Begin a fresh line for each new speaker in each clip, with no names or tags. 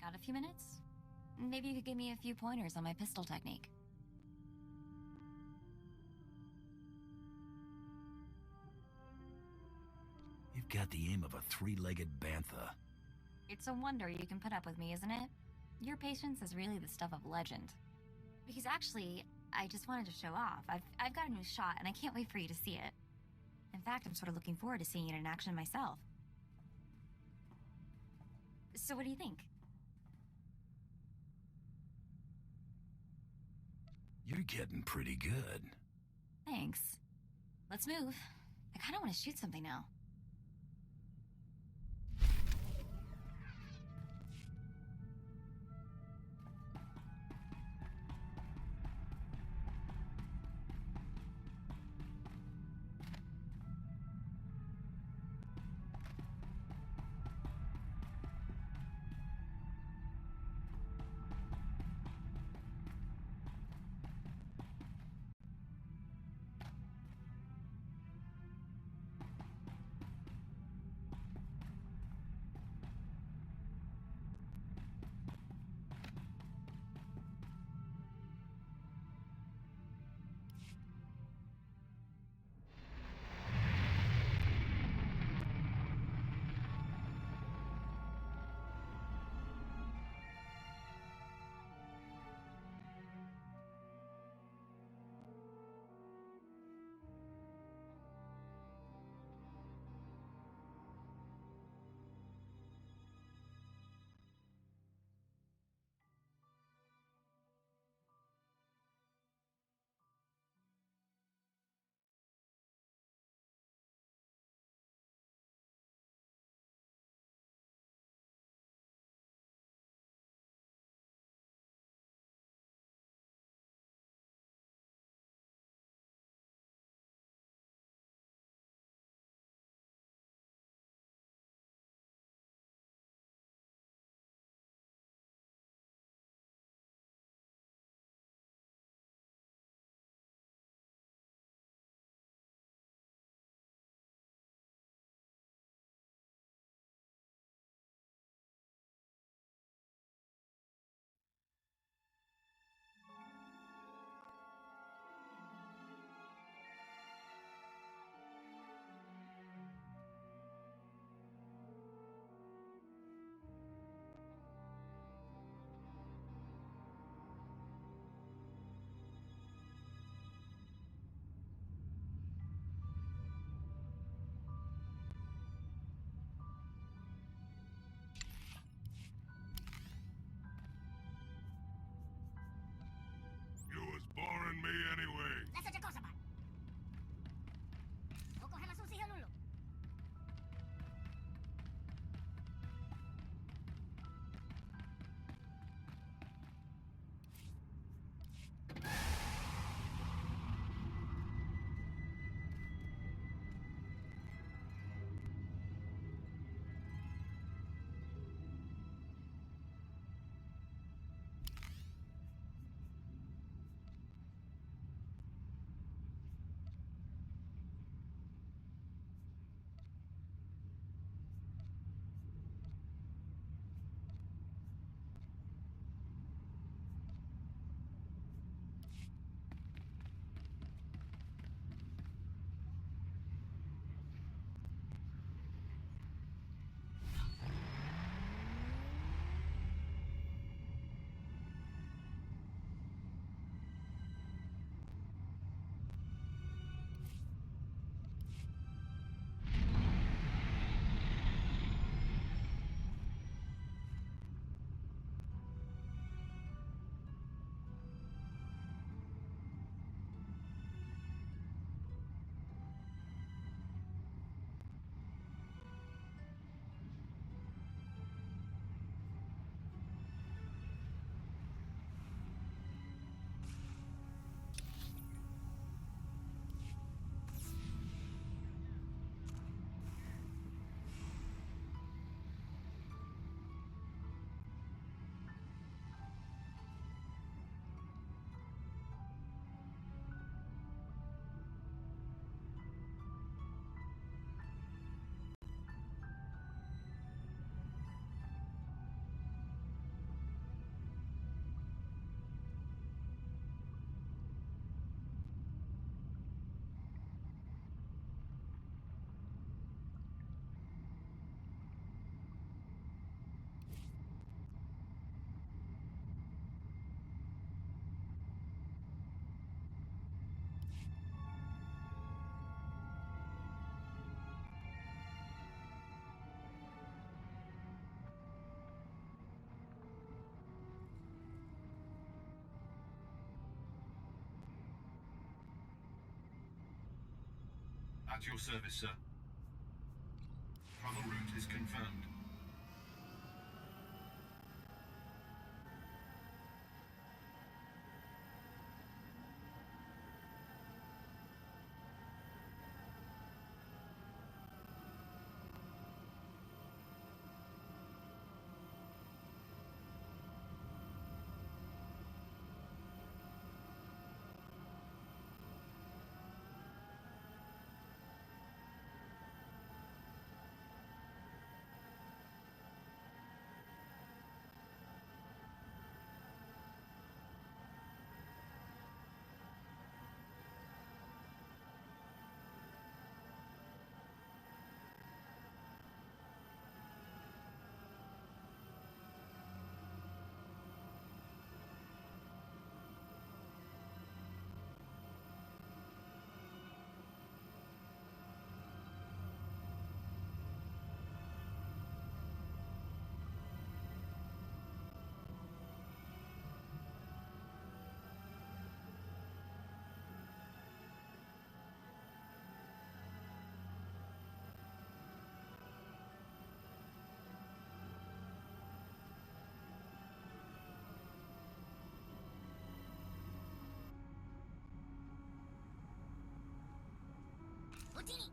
Got a few minutes? Maybe you could give me a few pointers on my pistol technique.
You've got the aim of a three-legged bantha.
It's a wonder you can put up with me, isn't it? Your patience is really the stuff of legend. Because actually, I just wanted to show off. I've got a new shot, and I can't wait for you to see it. In fact, I'm sort of looking forward to seeing it in action myself. So what do you think?
You're getting pretty good.
Thanks. Let's move. I kind of want to shoot something now.
At your service, sir. Travel route is confirmed.
Houdini!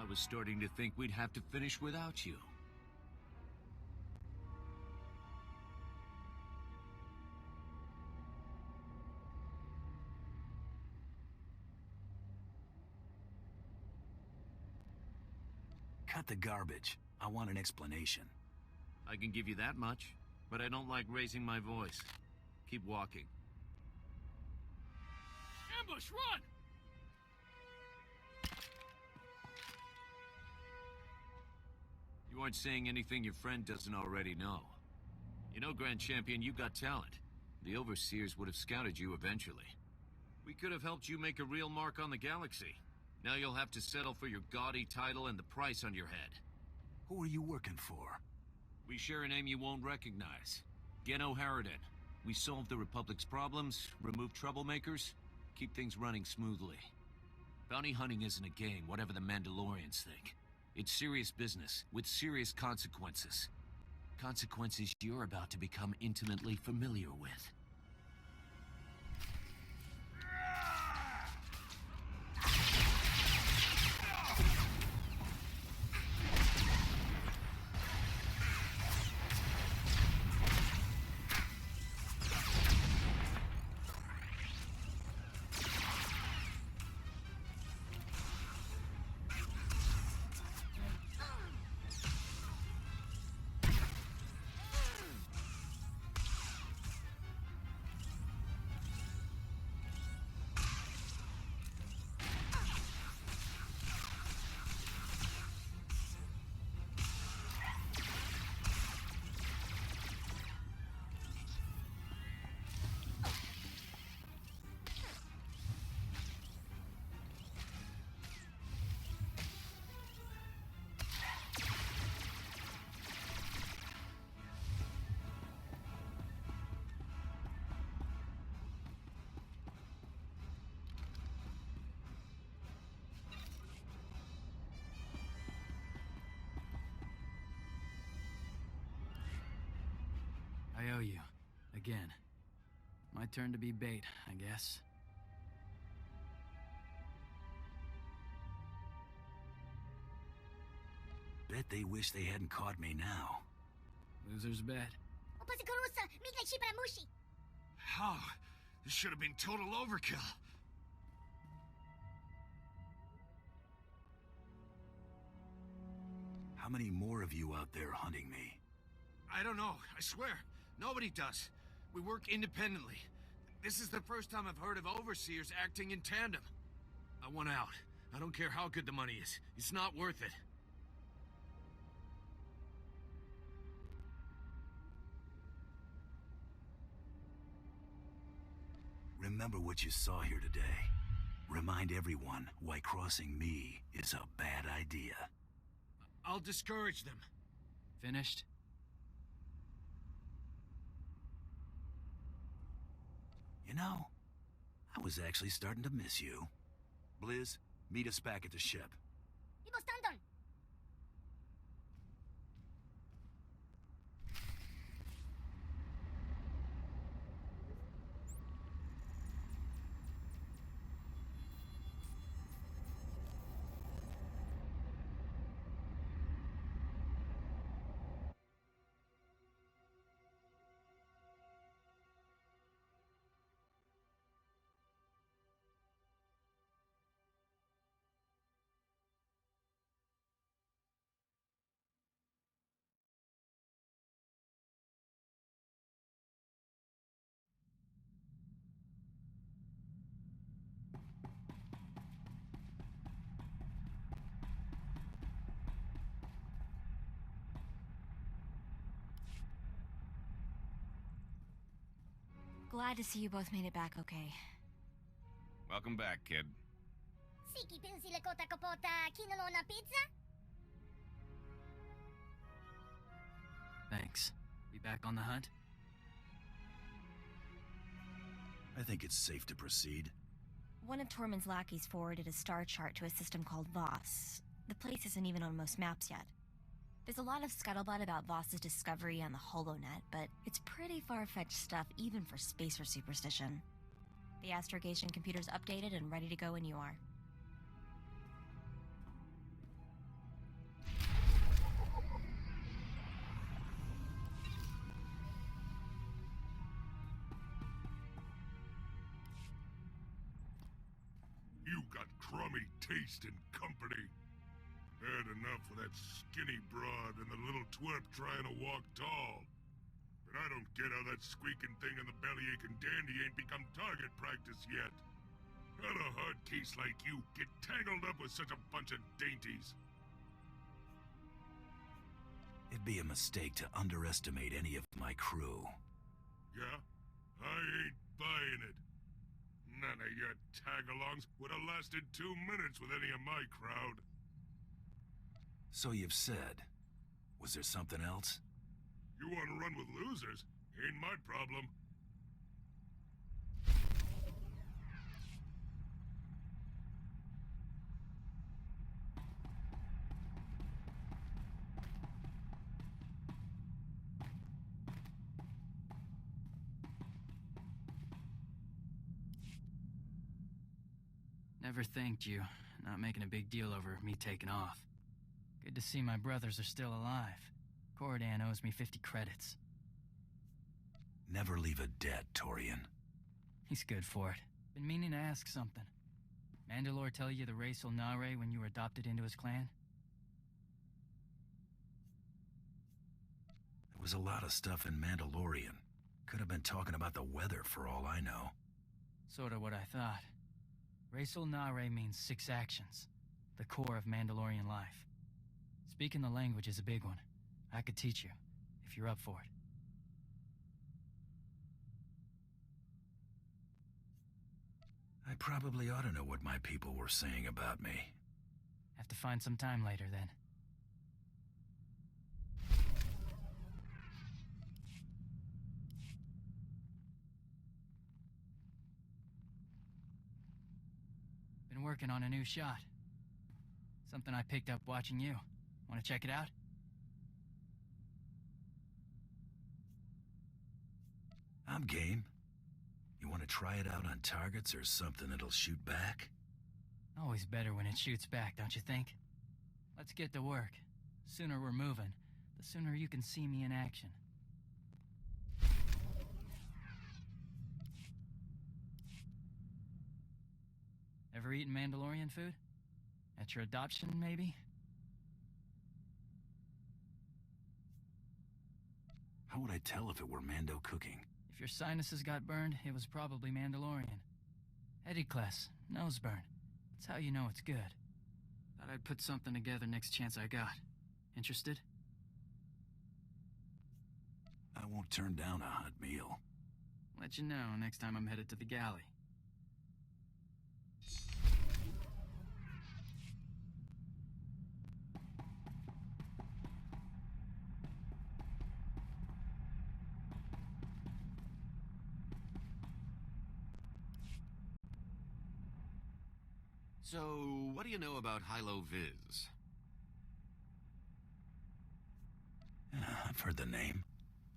I was starting to think we'd have to finish without you.
Cut the garbage. I want an explanation.
I can give you that much, but I don't like raising my voice. Keep walking.
Ambush, run!
You aren't saying anything your friend doesn't already know. You know, Grand Champion, you got talent. The Overseers would have scouted you eventually. We could have helped you make a real mark on the galaxy. Now you'll have to settle for your gaudy title and the price on your head.
Who are you working for?
We share a name you won't recognize. Geno Harridan. We solve the Republic's problems, remove troublemakers, keep things running smoothly. Bounty hunting isn't a game, whatever the Mandalorians think. It's serious business, with serious consequences. Consequences you're about to become intimately familiar with.
you. Again. My turn to be bait, I guess.
Bet they wish they hadn't caught me now.
Loser's bet.
How? This should have been total overkill.
How many more of you out there hunting me?
I don't know, I swear. Nobody does. We work independently. This is the first time I've heard of overseers acting in tandem. I want out. I don't care how good the money is. It's not worth it.
Remember what you saw here today. Remind everyone why crossing me is a bad idea.
I'll discourage them.
Finished?
You know, I was actually starting to miss you. Blizz, meet us back at the ship.
Glad to see you both made it back okay.
Welcome back, kid.
Thanks. Be back on the hunt?
I think it's safe to proceed.
One of Tormund's lackeys forwarded a star chart to a system called Voss. The place isn't even on most maps yet. There's a lot of scuttlebutt about Voss's discovery on the HoloNet, but it's pretty far-fetched stuff even for spacer superstition. The astrogation computer's updated and ready to go when you are.
You got crummy taste and company. Had enough with that skinny broad and the little twerp trying to walk tall. But I don't get how that squeaking thing in the belly-aching dandy ain't become target practice yet. How'd a hard case like you get tangled up with such a bunch of dainties?
It'd be a mistake to underestimate any of my crew.
Yeah? I ain't buying it. None of your tag-alongs would have lasted 2 minutes with any of my crowd.
So you've said. Was there something else?
You want to run with losers? Ain't my problem.
Never thanked you. Not making a big deal over me taking off. Good to see my brothers are still alive. Cordan owes me 50 credits.
Never leave a debt, Torian.
He's good for it. Been meaning to ask something. Mandalore tell you the race Ulnare when you were adopted into his clan?
There was a lot of stuff in Mandalorian. Could have been talking about the weather for all I know.
Sorta what I thought. Race Ulnare means 6 actions. The core of Mandalorian life. Speaking the language is a big one. I could teach you, if you're up for it.
I probably ought to know what my people were saying about me.
Have to find some time later, then. Been working on a new shot. Something I picked up watching you. Want to check it out?
I'm game. You want to try it out on targets or something that'll shoot back?
Always better when it shoots back, don't you think? Let's get to work. Sooner we're moving, the sooner you can see me in action. Ever eaten Mandalorian food? At your adoption, maybe?
How would I tell if it were Mando cooking?
If your sinuses got burned, it was probably Mandalorian. Eddie class, nose burn. That's how you know it's good. Thought I'd put something together next chance I got. Interested?
I won't turn down a hot meal.
Let you know next time I'm headed to the galley.
So, what do you know about Hilo Viz?
I've heard the name.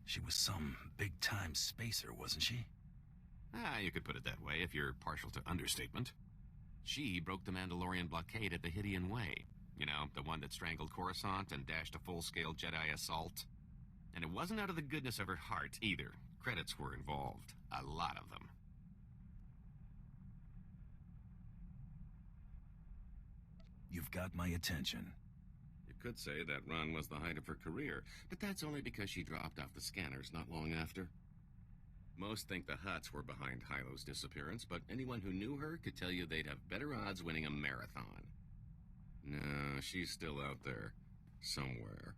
She was some big-time spacer, wasn't she?
You could put it that way if you're partial to understatement. She broke the Mandalorian blockade at the Hydian Way. You know, the one that strangled Coruscant and dashed a full-scale Jedi assault. And it wasn't out of the goodness of her heart, either. Credits were involved. A lot of them.
You've got my attention.
You could say that run was the height of her career, but that's only because she dropped off the scanners not long after. Most think the Hutts were behind Hilo's disappearance, but anyone who knew her could tell you they'd have better odds winning a marathon. No, she's still out there. Somewhere.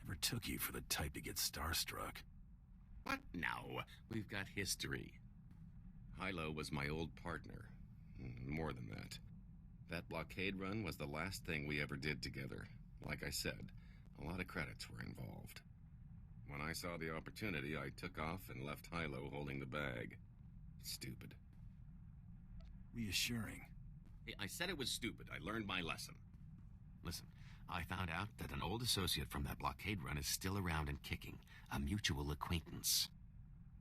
Never took you for the type to get starstruck.
What? No. We've got history. Hilo was my old partner. More than that. That blockade run was the last thing we ever did together. Like I said, a lot of credits were involved. When I saw the opportunity, I took off and left Hilo holding the bag. Stupid.
Reassuring.
Hey, I said it was stupid. I learned my lesson. Listen, I found out that an old associate from that blockade run is still around and kicking. A mutual acquaintance.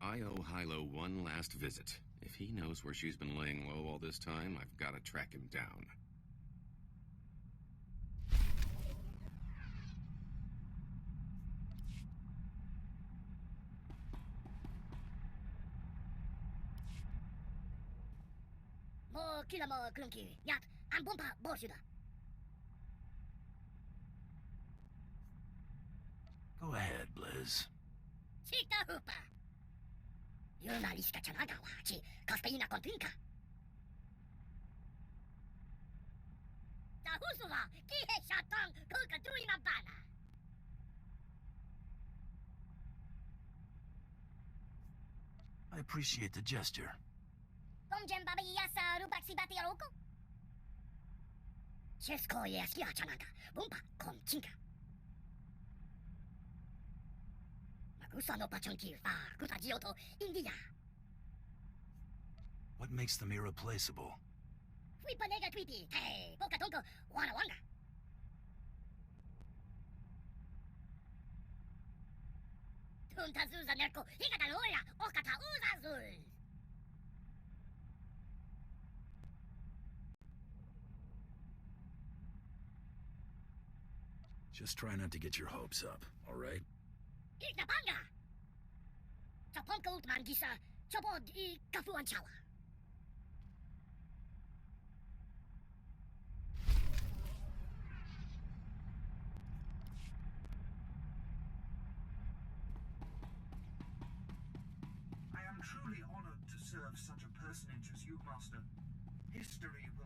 I owe Hilo one last visit. If he knows where she's been laying low all this time, I've got to track him down.
Go ahead, Blizz. I appreciate the gesture. What makes them irreplaceable? Just try not to get your hopes up, all right?
I am truly honored to serve such a personage as you, Master. History will